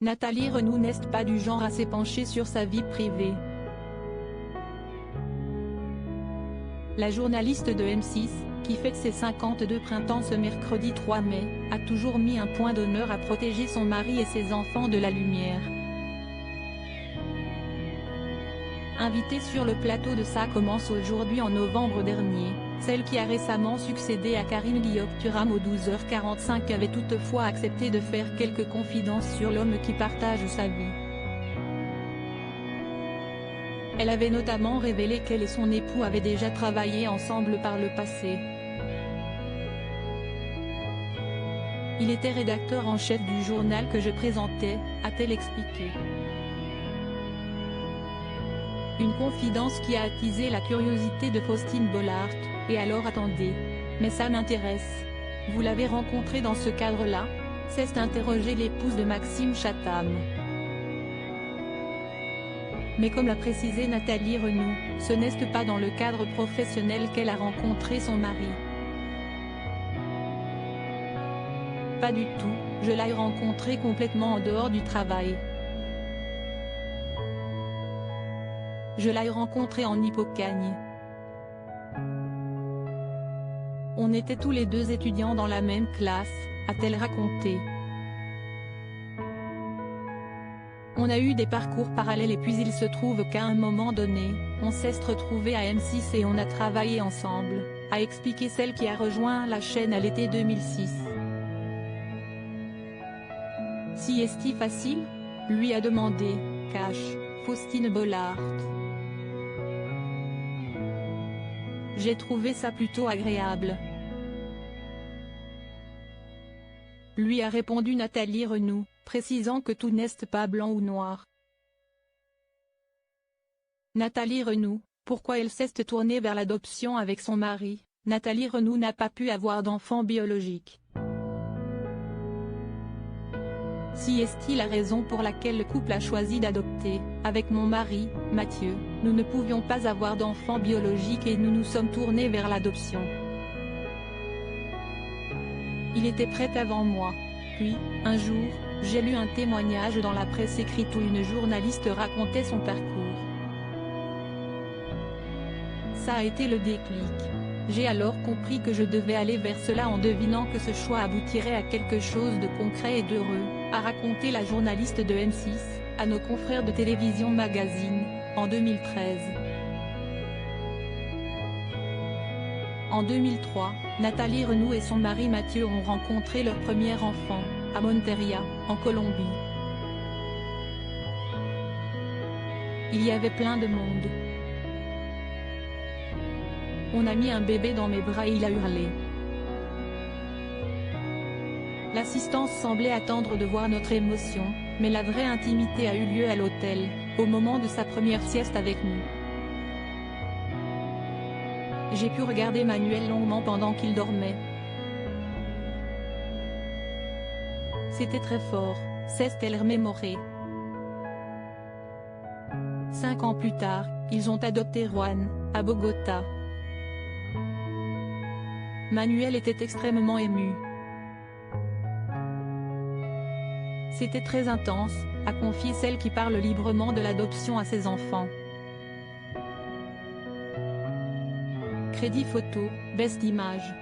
Nathalie Renaud n'est pas du genre à s'épancher sur sa vie privée. La journaliste de M6, qui fête ses 52 printemps ce mercredi 3 mai, a toujours mis un point d'honneur à protéger son mari et ses enfants de la lumière. Invitée sur le plateau de Ça commence aujourd'hui en novembre dernier, celle qui a récemment succédé à Karine Guillaume-Thuram aux 12h45 avait toutefois accepté de faire quelques confidences sur l'homme qui partage sa vie. Elle avait notamment révélé qu'elle et son époux avaient déjà travaillé ensemble par le passé. Il était rédacteur en chef du journal que je présentais, a-t-elle expliqué. Une confidence qui a attisé la curiosité de Faustine Bollaert, et alors attendez. Mais ça m'intéresse. Vous l'avez rencontré dans ce cadre-là ? S'est interrogée l'épouse de Maxime Chatham. Mais comme l'a précisé Nathalie Renaud, ce n'est pas dans le cadre professionnel qu'elle a rencontré son mari. Pas du tout, je l'ai rencontré complètement en dehors du travail. Je l'ai rencontré en Hippocagne. On était tous les deux étudiants dans la même classe, a-t-elle raconté. On a eu des parcours parallèles et puis il se trouve qu'à un moment donné, on s'est retrouvés à M6 et on a travaillé ensemble, a expliqué celle qui a rejoint la chaîne à l'été 2006. Si est-il facile ? Lui a demandé, cache, Faustine Bollaert. J'ai trouvé ça plutôt agréable. Lui a répondu Nathalie Renaud, précisant que tout n'est pas blanc ou noir. Nathalie Renaud, pourquoi elle s'est tournée vers l'adoption avec son mari? Nathalie Renaud n'a pas pu avoir d'enfant biologique. Si est-il la raison pour laquelle le couple a choisi d'adopter? Avec mon mari, Mathieu, nous ne pouvions pas avoir d'enfant biologique et nous nous sommes tournés vers l'adoption. Il était prêt avant moi. Puis, un jour, j'ai lu un témoignage dans la presse écrite où une journaliste racontait son parcours. Ça a été le déclic. J'ai alors compris que je devais aller vers cela en devinant que ce choix aboutirait à quelque chose de concret et d'heureux, a raconté la journaliste de M6, à nos confrères de Télévision Magazine, en 2013. En 2003, Nathalie Renaud et son mari Mathieu ont rencontré leur premier enfant, à Monteria, en Colombie. Il y avait plein de monde. On a mis un bébé dans mes bras et il a hurlé. L'assistance semblait attendre de voir notre émotion, mais la vraie intimité a eu lieu à l'hôtel, au moment de sa première sieste avec nous. J'ai pu regarder Manuel longuement pendant qu'il dormait. C'était très fort, s'est-elle remémorée. 5 ans plus tard, ils ont adopté Juan, à Bogota. Manuel était extrêmement ému. C'était très intense, a confié celle qui parle librement de l'adoption à ses enfants. Crédit photo, baisse d'image.